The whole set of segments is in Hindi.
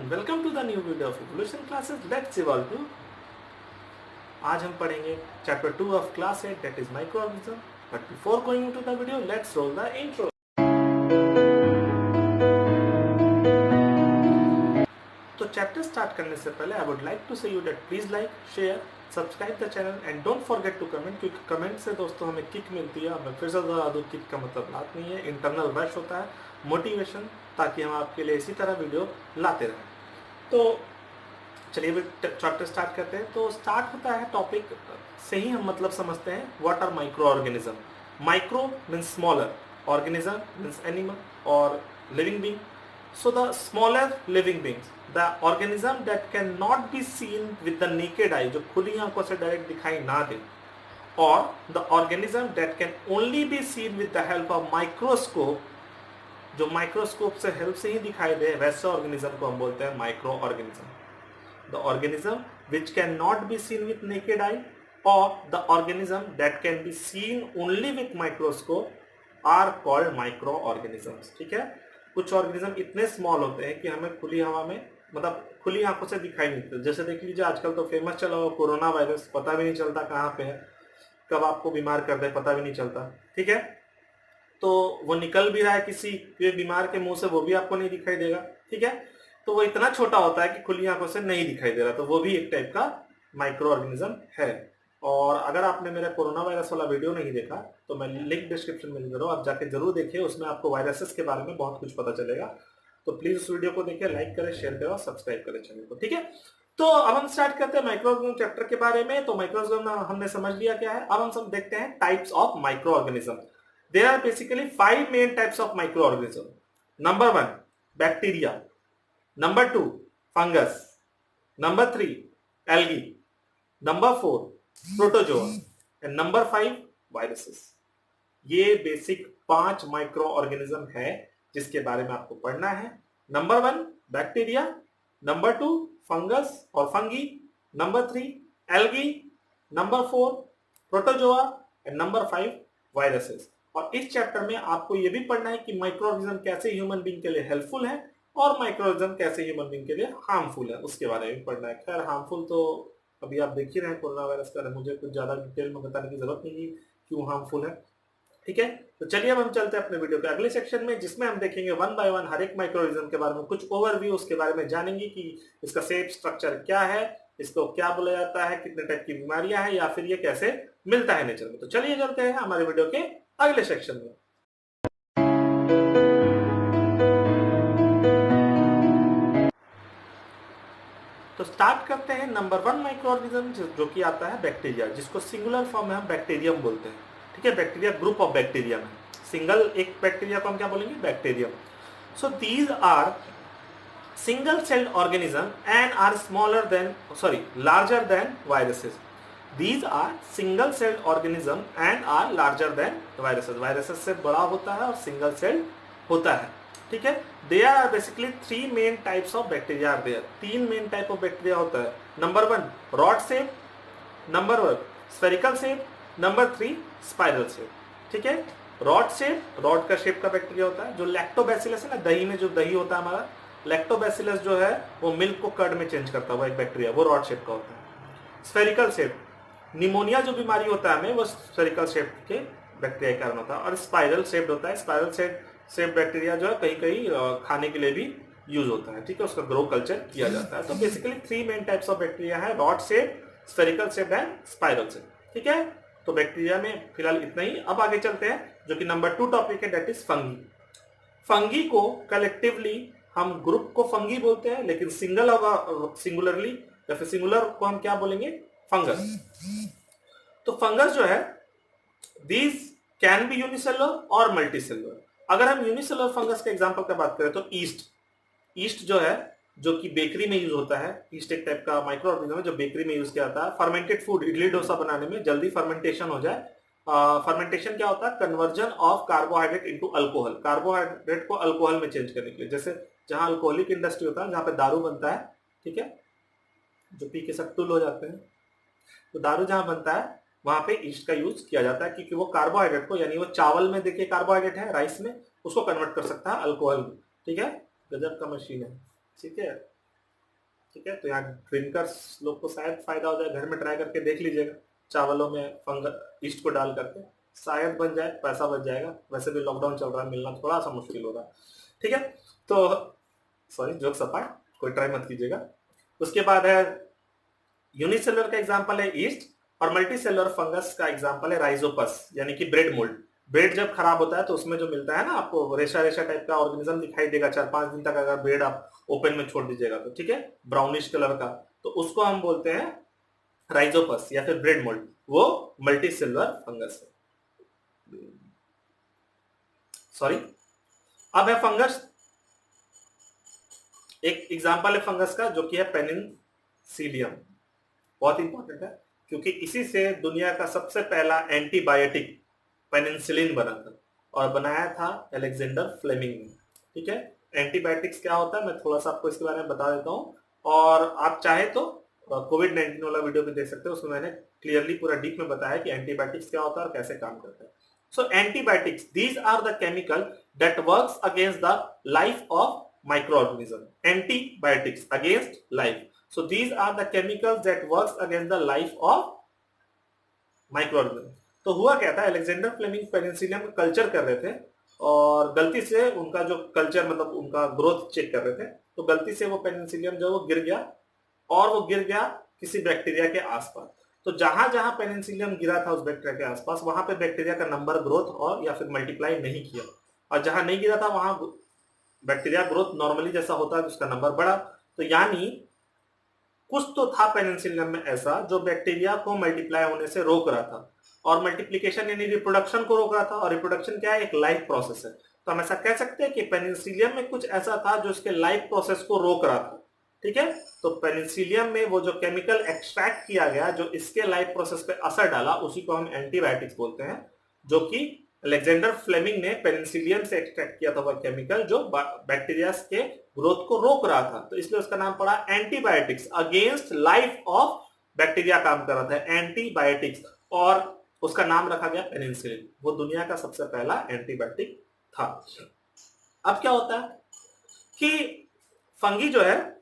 And welcome to the new video of evolution classes let's evolve to. आज हम पढ़ेंगे chapter 2 of class 8 that is microorganism. But before going to the video let's roll the intro. तो चैप्टर स्टार्ट करने से पहले I would like to say you that please like share subscribe the channel and don't forget to comment, क्योंकि कमेंट से दोस्तों हमें किक मिलती है। मैं फिर से दोहरा दूं, किक का मतलब बात नहीं है, इंटरनल रश होता है, मोटिवेशन, ताकि हम आपके लिए इसी तरह वीडियो लाते रहें। तो चलिए चैप्टर स्टार्ट करते हैं। तो स्टार्ट होता है टॉपिक से ही हम मतलब समझते हैं what are micro organism. Micro means smaller, organism means animal और living being. So the smaller living beings, the organism that cannot be seen with the naked eye, जो खुली आंखों से डायरेक्ट दिखाई ना दे, और the organism that can only be seen with the help of microscope, जो माइक्रोस्कोप से हेल्प से ही दिखाई दे, वैसे ऑर्गेनिज्म को हम बोलते हैं micro organism. The organism which cannot be seen with naked eye or the organism that can be seen only with microscope are called microorganisms। ठीक है, कुछ ऑर्गेनिज्म इतने स्मॉल होते हैं कि हमें खुली हवा में मतलब खुली आंखों से दिखाई नहीं देते। जैसे देख लीजिए आजकल तो फेमस चला हुआ कोरोना वायरस, पता भी नहीं चलता कहाँ पे है, कब आपको बीमार कर दे पता भी नहीं चलता। ठीक है, तो वो निकल भी रहा है किसी बीमार के मुंह से, वो भी आपको नहीं दिखाई देगा। ठीक है, तो वो इतना छोटा होता है कि खुली आंखों से नहीं दिखाई दे रहा, तो वो भी एक टाइप का माइक्रो ऑर्गेनिज्म है। और अगर आपने मेरा कोरोना वायरस वाला वीडियो नहीं देखा तो मैं लिंक डिस्क्रिप्शन में दे रहा हूँ, आप जाके जरूर देखिए, उसमें आपको वायरसेस के बारे में बहुत कुछ पता चलेगा। तो प्लीज उस वीडियो को देखिए, लाइक करें, शेयर करें और सब्सक्राइब करें चैनल को। ठीक है, तो अब हम स्टार्ट करते हैं माइक्रो ऑर्गेनिज्म चैप्टर के बारे में। तो माइक्रो ऑर्गेनिज्म हमने समझ लिया क्या है। अब हम सब देखते हैं types of micro organism. There are basically 5 main types of microorganisms. Number 1, bacteria. Number 2, fungus. Number 3, algae. Number 4, protozoa. And number 5, viruses. ये बेसिक 5 माइक्रो ऑर्गेनिज्म है जिसके बारे में आपको पढ़ना है। नंबर 1 बैक्टीरिया, नंबर 2 फंगस और fungi, number 3 algae, number 4 protozoa and number 5 viruses. और इस चैप्टर में आपको यह भी पढ़ना है कि माइक्रो ऑर्गेनिज्म कैसे ह्यूमन बीइंग के लिए हेल्पफुल है और माइक्रो ऑर्गेनिज्म कैसे ह्यूमन बीइंग के लिए हार्मफुल है, उसके बारे में पढ़ना है। खैर हार्मफुल तो अभी आप देख ही रहे हैं कोरोना वायरस का, मुझे कुछ ज्यादा डिटेल में बताने की जरूरत नहीं है क्यों हार्मफुल है। ठीक है, तो चलिए अब हम चलते हैं अपने वीडियो के अगले सेक्शन में, जिसमें हम देखेंगे वन बाय वन हर एक माइक्रोऑर्गेनिज्म के बारे में कुछ ओवरव्यू, उसके बारे में जानेंगे कि इसका शेप स्ट्रक्चर क्या है, इसको क्या बोला जाता है, कितने टाइप की बीमारियां हैं या फिर ये कैसे मिलता है नेचर में। तो चलिए चलते हैं हमारे वीडियो के अगले सेक्शन में। तो स्टार्ट करते हैं नंबर 1 माइक्रोऑर्गेनिज्म जो कि आता है बैक्टीरिया, जिसको सिंगुलर फॉर्म में हम बैक्टीरियम बोलते हैं। ठीक है, बैक्टीरिया ग्रुप ऑफ बैक्टीरिया में सिंगल एक बैक्टीरिया को हम क्या बोलेंगे, bacterium. So these are single celled organism and are smaller than larger than viruses. These are single celled organism and are larger than viruses. Viruses से बड़ा होता है और सिंगल सेल्ड होता है। ठीक है, there are basically 3 main types of bacteria are there. 3 main type of bacteria होता है। Number 1 rod shape, number 1 spherical shape, number 3 spiral shape। ठीक है, रॉड शेप, रॉड का शेप का बैक्टीरिया होता है। जो लैक्टोबैसिलस है ना, दही में जो दही होता है हमारा, लैक्टोबैसिलस जो है वो मिल्क को कर्ड में चेंज करता है, वो एक बैक्टीरिया, वो रॉड शेप का होता है। स्फेरिकल शेप, निमोनिया जो बीमारी होता है हमें, वो स्फेरिकल शेप के बैक्टीरिया के कारण होता है। और स्पाइरल शेप्ड होता है, स्पाइरल शेप बैक्टीरिया जो है कहीं कहीं खाने के लिए भी यूज होता है। ठीक है, उसका ग्रो कल्चर किया जाता है। तो basically 3 main types of bacteria है, rod shape, spherical shape and spiral shape. ठीक है, तो बैक्टीरिया में फिलहाल इतना ही। अब आगे चलते हैं जो कि नंबर 2 टॉपिक है, दैट इज फंगी। फंगी को कलेक्टिवली हम ग्रुप को फंगी बोलते हैं, लेकिन सिंगल होगा सिंगुलरली या फिर सिंगुलर को हम क्या बोलेंगे, फंगस। तो फंगस जो है दीज कैन बी यूनिसेलुलर और मल्टीसेलुलर। अगर हम यूनिसेलुलर फंगस के एग्जांपल की बात करें तो ईस्ट जो है, जो कि बेकरी में यूज होता है, ईस्ट एक टाइप का माइक्रो ऑर्गेनिज्म है जो बेकरी में यूज किया जाता है। फर्मेंटेड फूड, इडली डोसा बनाने में जल्दी फर्मेंटेशन हो जाए। फर्मेंटेशन क्या होता है, conversion of carbohydrate into alcohol, carbohydrate को अल्कोहल में चेंज करने के लिए। जैसे जहां अल्कोहलिक इंडस्ट्री होता है, जहां पे दारू बनता है, ठीक है, जो पी के सट्टुल हो जाते हैं, तो दारू जहां बनता है वहां पे ईस्ट का यूज किया जाता है, क्योंकि वो कार्बोहाइड्रेट को, यानी वो चावल में देखिए कार्बोहाइड्रेट है, राइस में, उसको कन्वर्ट कर सकता है अल्कोहल में। ठीक है, गजब का मशीन है। ठीक है, ठीक है, तो यहाँ ड्रिंकर्स लोग को शायद फायदा हो जाए, घर में ट्राई करके देख लीजिएगा, चावलों में ईस्ट को डाल करके शायद बन जाए, पैसा बच जाएगा। वैसे भी लॉकडाउन चल रहा है, मिलना थोड़ा सा मुश्किल हो रहा है। ठीक है, तो सॉरी जोक सपाट, कोई ट्राई मत कीजिएगा। उसके बाद है यूनिसेलुलर का एग्जांपल है ईस्ट, और मल्टीसेलुलर फंगस का एग्जांपल है राइजोपस, यानी कि ब्रेड मोल्ड। ब्रेड जब खराब होता है तो उसमें जो मिलता है ना आपको रेशा रेशा टाइप का ऑर्गेनिज्म दिखाई देगा 4-5 दिन तक, अगर ब्रेड आप ओपन में छोड़ दीजिएगा तो, ठीक है, ब्राउनिश कलर का, तो उसको हम बोलते हैं राइजोपस या फिर ब्रेड मोल्ड। वो मल्टीसेलुलर फंगस है। सॉरी, अब है फंगस, एक एग्जांपल है फंगस का जो कि है पेनिसिलियम। बहुत इंपॉर्टेंट है क्योंकि इसी से दुनिया का सबसे पहला एंटीबायोटिक पेनिसिलिन बना था, और बनाया था अलेक्जेंडर फ्लेमिंग ने। ठीक है, एंटीबायोटिक्स क्या होता है मैं थोड़ा सा आपको इसके बारे में बता देता हूँ, और आप चाहे तो कोविड-19 वाला वीडियो भी देख सकते हो, उसमें मैंने क्लियरली पूरा डीप में बताया कि एंटीबायोटिक्स क्या होता है और कैसे काम करता है। So antibiotics, these are the chemical that works against the life of microorganism. Antibiotics against life. So these are the chemicals that works against the life of microorganism. तो हुआ क्या था, अलेक्जेंडर फ्लेमिंग पेनिसिलियम का कल्चर कर रहे थे, और गलती से उनका जो कल्चर मतलब उनका ग्रोथ चेक कर रहे थे, तो गलती से वो पेनिसिलियम जो वो गिर गया, और वो गिर गया किसी बैक्टीरिया के आसपास। तो जहां जहां पेनिसिलियम गिरा था उस बैक्टीरिया के आसपास, वहां पे बैक्टीरिया का नंबर ग्रोथ और या फिर मल्टीप्लाई नहीं किया, और जहां नहीं गिरा था वहां बैक्टीरिया ग्रोथ नॉर्मली जैसा होता है तो उसका नंबर बढ़ा। तो यानी कुछ तो था पेनिसिलियम में ऐसा जो बैक्टीरिया को मल्टीप्लाई होने से रोक रहा था, और मल्टीप्लिकेशन यानी रिप्रोडक्शन को रोक रहा था, और रिप्रोडक्शन क्या है, एक लाइफ प्रोसेस है। तो हम ऐसा कह सकते हैं कि पेनिसिलियम में कुछ ऐसा था जो इसके लाइफ प्रोसेस को रोक रहा था। ठीक है, तो पेनिसिलियम में वो जो केमिकल एक्सट्रैक्ट किया गया जो इसके लाइफ प्रोसेस पे असर डाला, उसी को हम एंटीबायोटिक्स बोलते हैं, जो कि अलेक्जेंडर फ्लेमिंग ने पेनिसिलियम से एक्सट्रैक्ट किया था वह केमिकल जो बैक्टीरिया के ग्रोथ को रोक रहा था, तो इसलिए उसका नाम पड़ा antibiotics. Against life of bacteria काम कर रहा था एंटीबायोटिक्स, और उसका नाम रखा गया पेनिसिलिन। वो दुनिया का सबसे पहला एंटीबायोटिक था। अब क्या होता है कि फंगी जो है,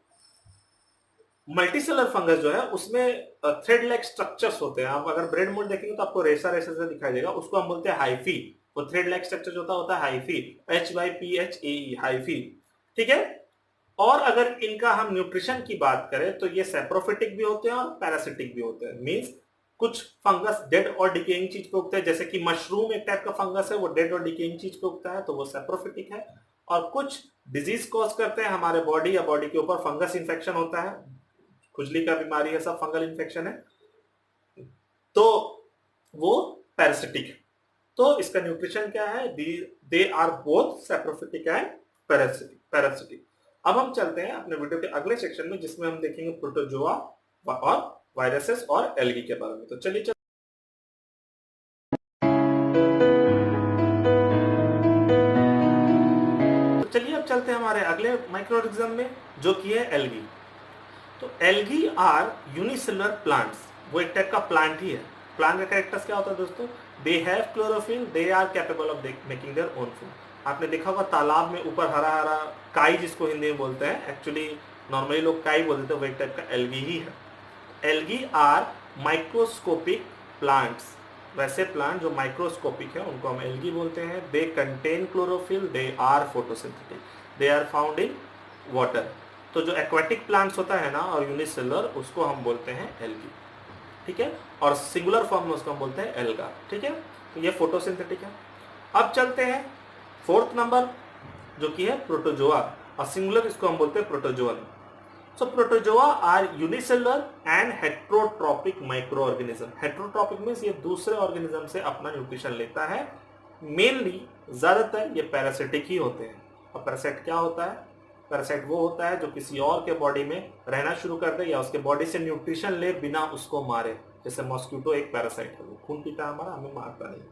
मल्टीसेलर फंगस जो है, उसमें थ्रेड लाइक स्ट्रक्चर्स होते हैं। आप अगर ब्रेड मोल्ड देखेंगे तो आपको रेशा रेशा से दिखाई देगा, उसको हम बोलते हैं हाइफी। वो थ्रेड लाइक स्ट्रक्चर जो होता है हाइफी, HYPHAE, हाइफी। ठीक है, और अगर इनका हम न्यूट्रिशन की बात करें तो ये सैप्रोफिटिक भी होते हैं और पैरासिटिक भी होते हैं। मींस कुछ फंगस डेड और डिकेइंग चीज पे उगते हैं, जैसे कि मशरूम एक टाइप का फंगस है, वो डेड और डिकेइंग चीज पे उगता है, तो वो सैप्रोफिटिक है। और कुछ डिजीज कॉज करते हैं हमारे बॉडी या बॉडी के ऊपर, फंगस इन्फेक्शन होता है, खुजली का बीमारी है, सब फंगल इन्फेक्शन है, तो वो पैरासिटिक है। तो इसका न्यूट्रिशन क्या है, they are both saprophytic and parasitic. अब हम चलते हैं अपने वीडियो के अगले सेक्शन में, जिसमें हम देखेंगे प्रोटोजोआ और वायरसेस और एल्गी के बारे में। तो चलिए अब चलते हैं हमारे अगले माइक्रोऑर्गेनिज्म में, जो कि है एल्गी। तो एल्गी आर यूनिसेलुलर प्लांट्स, वो एक टाइप का प्लांट ही है। प्लांट का कैरेक्टर्स क्या होता है दोस्तों, they have chlorophyll, they are capable of making their own food. आपने देखा होगा तालाब में ऊपर हरा हरा काई, जिसको हिंदी में बोलते हैं, एक्चुअली नॉर्मली लोग काई बोलते थे, वो एक टाइप का एल्गी ही है। एल्गी आर माइक्रोस्कोपिक प्लांट्स, वैसे प्लांट जो माइक्रोस्कोपिक है उनको हम एल्गी बोलते हैं। They contain chlorophyll, they are photosynthetic, they are found in water. तो जो एक्वाटिक प्लांट्स होता है ना और यूनिसेलुलर, उसको हम बोलते हैं एल्गी। ठीक है, और सिंगुलर फॉर्म में उसको हम बोलते हैं एल्गा। ठीक है, तो ये फोटोसिंथेटिक है। अब चलते हैं फोर्थ नंबर, जो कि है प्रोटोजोआ, और सिंगुलर इसको हम बोलते हैं protozoan. So protozoa are unicellular and heterotrophic micro organism. Heterotrophic means ये दूसरे ऑर्गेनिज्म से अपना न्यूट्रिशन लेता है। मेनली ज्यादातर ये पैरासिटिक ही होते हैं। और पैरासाइट क्या होता है, पैरासाइट वो होता है जो किसी और के बॉडी में रहना शुरू कर दे या उसके बॉडी से न्यूट्रिशन ले बिना उसको मारे। जैसे मॉस्किटो एक पैरासाइट है, वो खून पीता है हमारा, हमें मारता नहीं।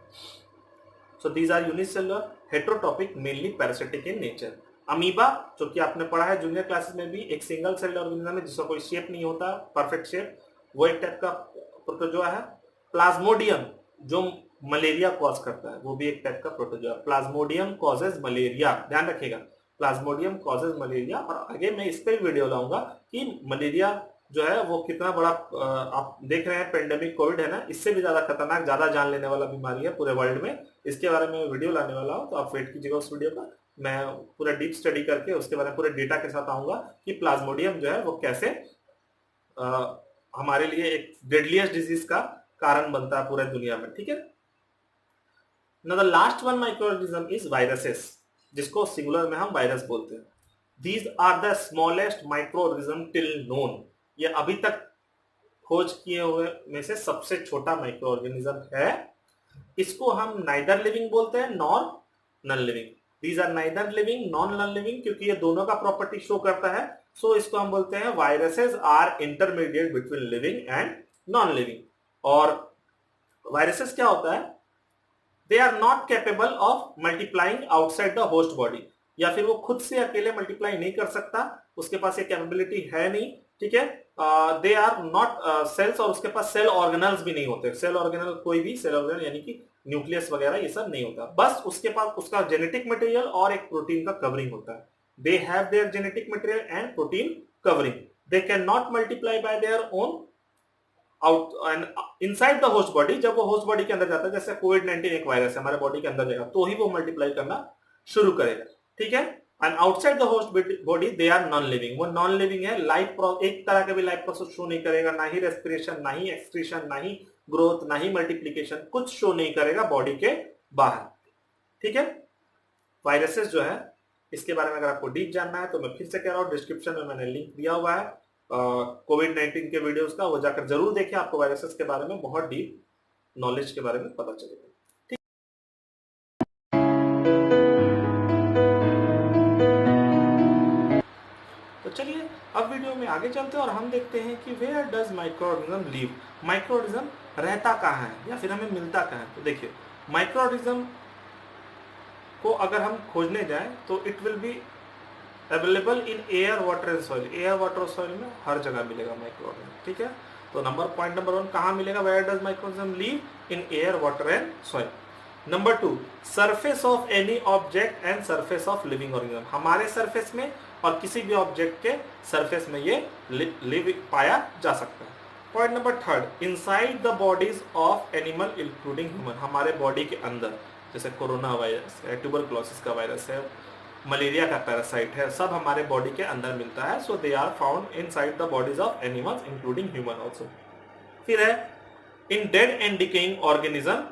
So these are unicellular, heterotrophic, mainly parasitic in nature. Amoeba, जो कि आपने पढ़ा है जूनियर क्लासेस में भी, एक सिंगल सेल ऑर्गेनिज्म है जिसका कोई शेप नहीं होता, परफेक्ट शेप, वो एक टाइप का प्रोटोजोआ है। प्लाज्मोडियम, जो मलेरिया कॉज करता है, वो भी एक टाइप का प्रोटोजोआ। प्लाज्मोडियम कॉजेज मलेरिया, ध्यान रखिएगा, प्लाज्मोडियम कॉजेज मलेरिया, और आगे मैं इस पे वीडियो लाऊंगा कि मलेरिया जो है वो कितना बड़ा आप देख रहे हैं पेंडेमिक कोविड है ना, इससे भी ज्यादा खतरनाक, ज्यादा जान लेने वाला बीमारी है पूरे वर्ल्ड में। इसके बारे में वीडियो लाने वाला हूं, तो आप वेट कीजिएगा उस वीडियो का। मैं पूरा डीप स्टडी करके उसके बारे में पूरे डेटा के साथ आऊंगा कि प्लाज्मोडियम जो है वो कैसे हमारे लिए एक डेडलीस्ट डिजीज का कारण बनता है पूरे दुनिया में, ठीक है। Now the last one microorganism is viruses, जिसको सिंगुलर में हम वायरस बोलते हैं। These are the smallest microorganism till known, ये अभी तक खोज किए हुए में से सबसे छोटा माइक्रोऑर्गेनिज्म है। इसको हम नाइदर लिविंग बोलते हैं nor non living. These are neither living non non living, क्योंकि ये दोनों का प्रॉपर्टी शो करता है, सो इसको हम बोलते हैं viruses are intermediate between living and non living. और वायरसेस क्या होता है, they are not capable of multiplying outside the host body, या फिर वो खुद से अकेले मल्टीप्लाई नहीं कर सकता, उसके पास ये कैपेबिलिटी है नहीं, ठीक है। दे आर नॉट सेल्स, और उसके पास सेल ऑर्गेनल्स भी नहीं होते। सेल ऑर्गेनल कोई भी सेल ऑर्गेनल यानी कि न्यूक्लियस वगैरह ये सब नहीं होता, बस उसके पास उसका जेनेटिक मटेरियल और एक प्रोटीन का कवरिंग होता है। They have their genetic material and protein covering, they can not multiply by their own out and inside the host body. जब वो होस्ट बॉडी के अंदर जाता है, जैसे कोविड-19 एक वायरस है, हमारे बॉडी के अंदर जाएगा तो ही वो मल्टीप्लाई करना शुरू करेगा, ठीक है। And outside the host body they are non living, वो नॉन लिविंग है, लाइफ एक तरह का भी लाइफ प्रोसेस शो नहीं करेगा, ना ही रेस्पिरेशन, ना ही एक्सक्रीशन, ना ही ग्रोथ, ना ही मल्टीप्लिकेशन, कुछ शो नहीं करेगा बॉडी के बाहर, ठीक है। वायरसेस जो है, इसके बारे में अगर आपको डीप जानना है तो मैं फिर से कह रहा हूं, डिस्क्रिप्शन में मैंने लिंक दिया हुआ है कोविड-19 के वीडियोस का, वो जाकर जरूर देखें, आपको वायरसेस के बारे में बहुत डीप नॉलेज के बारे में पता चलेगा। तो चलिए अब वीडियो में आगे चलते हैं और हम देखते हैं कि where does microorganism live, microorganism रहता कहाँ है या फिर हमें मिलता कहाँ है। तो देखिए, माइक्रोऑर्गेनिज्म को अगर हम खोजने जाएं तो it will be available in air, water and soil. Air, water, soil में हर जगह मिलेगा माइक्रोऑर्गेनिज्म, ठीक है। तो पॉइंट नंबर 1 कहाँ मिलेगा, where does microorganism live, in air, water and soil. Number 2, surface of any object and surface of living organism, हमारे सरफेस में और किसी भी ऑब्जेक्ट के सरफेस में ये लिव पाया जा सकता है। Point number 3, inside the bodies of animal including human, हमारे बॉडी के अंदर, जैसे कोरोना वायरस है, ट्यूबरकुलोसिस का वायरस है, मलेरिया का पैरासाइट है, सब हमारे बॉडी के अंदर मिलता है। So they are found inside the bodies of animals including human also. फिर है in dead and decaying organism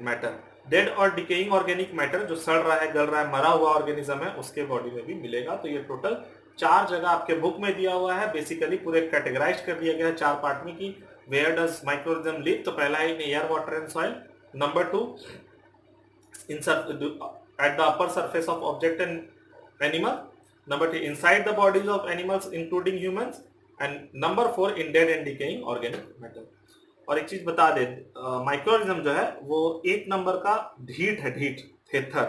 matter, dead और डिकेइंग ऑर्गेनिक मैटर, जो सड़ रहा है, गल रहा है, मरा हुआ ऑर्गेनिज्म है, उसके बॉडी में भी मिलेगा। तो ये टोटल 4 जगह आपके बुक में दिया हुआ है, बेसिकली पूरे कैटेगराइज कर दिया गया है 4 पार्ट में कि वेयर डज माइक्रोऑर्गेनिज्म लिव। तो पहला है इन air, water and soil. Number 2, at the upper surface of object and animal. Number 3, inside the bodies of animals including humans. And number 4, in dead and decaying organic matter. और एक चीज बता दे, माइक्रोऑर्गेनिज्म जो है वो 1 नंबर का ढीठ है, ढीठ, थेथर,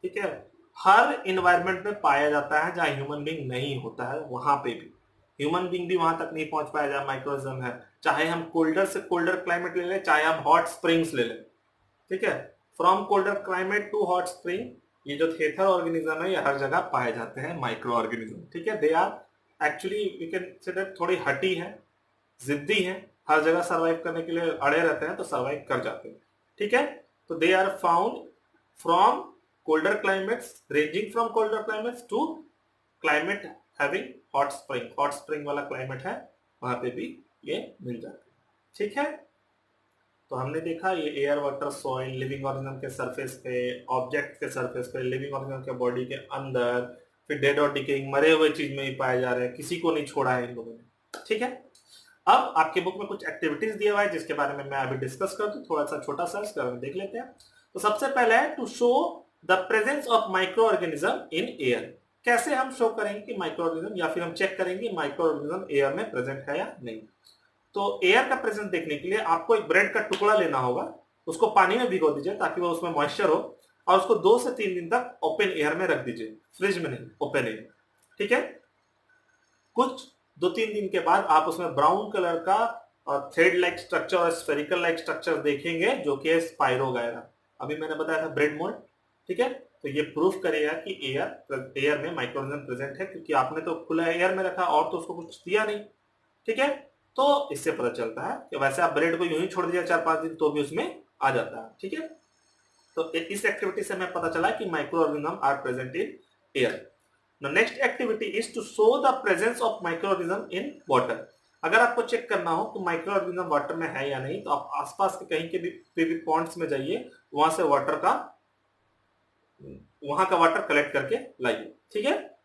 ठीक है। हर इन्वायरमेंट में पाया जाता है जहां ह्यूमन बीइंग नहीं होता है, वहां पे भी ह्यूमन बीइंग भी वहां तक नहीं पहुंच पाया जहां माइक्रोऑर्गेनिज्म है। चाहे हम कोल्डर से कोल्डर क्लाइमेट ले लें, चाहे हम हॉट स्प्रिंग्स ले लें, ठीक है। From colder climate to hot spring, ये जो थेथर ऑर्गेनिज्म है ये हर जगह पाए जाते हैं माइक्रो ऑर्गेनिज्म, ठीक है। They are actually we can say that थोड़ी हटी है, जिद्दी है, हर जगह सर्वाइव करने के लिए अड़े रहते हैं, तो सर्वाइव कर जाते हैं, ठीक है। तो they are found from colder climates, ranging from colder climates to climate having hot spring, hot spring वाला क्लाइमेट है वहां पे भी ये मिल जाते हैं, ठीक है। तो हमने देखा ये air, water, soil, living organism के सरफेस पे, ऑब्जेक्ट के सरफेस पे, लिविंग ऑर्गेनिज्म के बॉडी के अंदर, फिर डेड और डिकेइंग मरे हुए चीज में ही पाए जा रहे हैं, किसी को नहीं छोड़ा है इन लोगों ने, ठीक है। अब आपके बुक में कुछ एक्टिविटीज दिया हुआ है जिसके बारे में मैं अभी डिस्कस कर दूं, थोड़ा सा छोटा सा इसका देख लेते हैं। तो सबसे पहले है to show the presence of micro organism in air. कैसे हम शो करेंगे कि माइक्रो ऑर्गेनिज्म, या फिर हम चेक करेंगे माइक्रो ऑर्गेनिज्म एयर में प्रेजेंट है या नहीं। तो एयर का प्रेजेंस देखने के लिए आपको एक ब्रेड का टुकड़ा लेना होगा, उसको पानी में भिगो दीजिए ताकि वो उसमें मॉइस्चर हो, और उसको 2 से 3 दिन तक ओपन एयर में रख दीजिए, फ्रिज में नहीं, ओपन एयर, ठीक है। कुछ 2-3 दिन के बाद आप उसमें ब्राउन कलर का थ्रेड लाइक स्ट्रक्चर और स्फेरिकल लाइक स्ट्रक्चर देखेंगे, जो कि स्पाइरोगायरा, अभी मैंने बताया था ब्रेड मोल्ड, ठीक है, तो ये प्रूफ करेगा कि एयर में माइक्रो ऑर्गेनिज्म प्रेजेंट है, क्योंकि आपने तो खुला एयर में रखा और तो उसको कुछ दिया नहीं। ठीक है, तो इससे पता चलता है कि वैसे आप ब्रेड को यूं ही छोड़ दिया 4-5 दिन तो भी उसमें आ जाता है। ठीक है, तो इस एक्टिविटी से हमें पता चला कि micro organism are present in air. The next activity is to show the presence of micro organism in water. अगर आपको चेक करना हो कि माइक्रो ऑर्गेनिज्म वाटर में है या नहीं, तो आप आसपास के कहीं के भी पॉइंट्स में जाइए, वहां से वहां का वाटर कलेक्ट करके लाइए। ठीक है,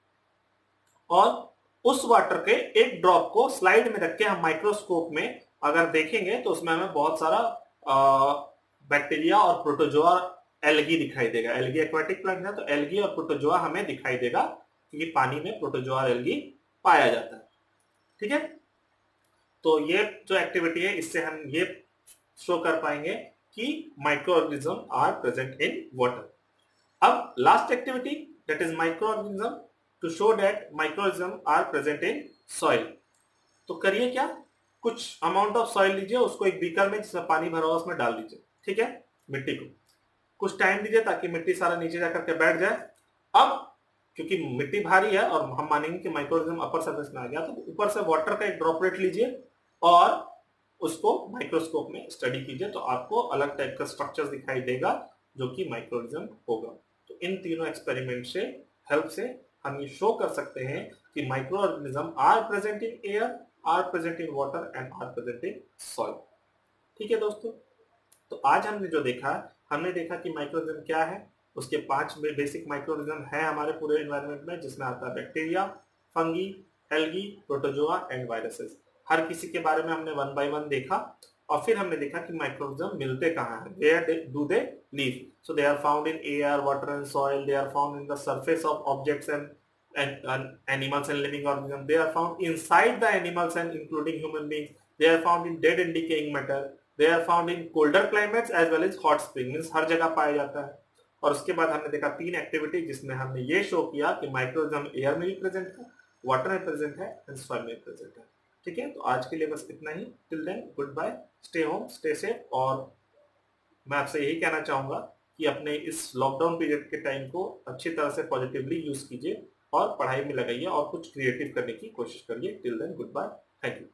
और उस वाटर के एक ड्रॉप को स्लाइड में रख के हम माइक्रोस्कोप में अगर देखेंगे तो उसमें हमें बहुत सारा बैक्टीरिया और प्रोटोजोआ, एल्गी दिखाई देगा। एल्गी एक्वाटिक प्लांट है, तो एल्गी और प्रोटोजोआ हमें दिखाई देगा, क्योंकि पानी में प्रोटोजोआ और एल्गी पाया जाता है। ठीक है, तो ये जो एक्टिविटी है इससे हम ये शो कर पाएंगे कि micro organism are present in water. अब last activity, that is micro organism to show that micro organism are present in soil. तो करिए क्या, कुछ अमाउंट ऑफ सॉइल लीजिए, उसको एक बीकर में जिसमें पानी भरा हुआ उसमें डाल दीजिए। ठीक है, मिट्टी को कुछ टाइम दीजिए ताकि मिट्टी सारा नीचे जाकर के बैठ जाए। अब क्योंकि मिट्टी भारी है और हम मानेंगे कि माइक्रो ऑर्गेनिज्म अपर सरफेस में आ गया, तो ऊपर से वाटर का एक ड्रॉपलेट लीजिए और उसको माइक्रोस्कोप में स्टडी कीजिए, तो आपको अलग टाइप का स्ट्रक्चर दिखाई देगा जो कि माइक्रो ऑर्गेनिज्म होगा। तो इन तीनों एक्सपेरिमेंट से हेल्प से हम ये शो कर सकते हैं कि micro organism are present in air, are present in water and are present in soil. ठीक है दोस्तों, तो आज हमने जो देखा, हमने देखा कि माइक्रोऑर्गेनिज्म क्या है, उसके 5 बेसिक माइक्रोऑर्गेनिज्म है हमारे पूरे एनवायरनमेंट में, जिसमें आता है bacteria, fungi, algae, protozoa and viruses. हर किसी के बारे में हमने 1 बाय 1 देखा, और फिर हमने देखा कि माइक्रोऑर्गेनिज्म मिलते कहाँ हैं, where do they live. So they are found in air, water and soil, they are found in the surface of objects and animals and living organisms. They are found inside the animals and including human beings. They are found in dead and decaying matter. They are found in colder climates as well as hot spring, means हर जगह पाया जाता है। और उसके बाद हमने देखा 3 एक्टिविटी जिसमें हमने ये शो किया कि माइक्रोऑर्गेनिज्म एयर में भी प्रेजेंट है, वाटर में प्रेजेंट है एंड सॉइल में प्रेजेंट है। ठीक है, तो आज के लिए बस इतना ही। Till then good bye, stay home, stay safe. और मैं आपसे यही कहना चाहूंगा कि अपने इस लॉकडाउन पीरियड के टाइम को अच्छी तरह से पॉजिटिवली यूज कीजिए और पढ़ाई में लगाइए और कुछ क्रिएटिव करने की कोशिश करिए। Till then good bye, thank you.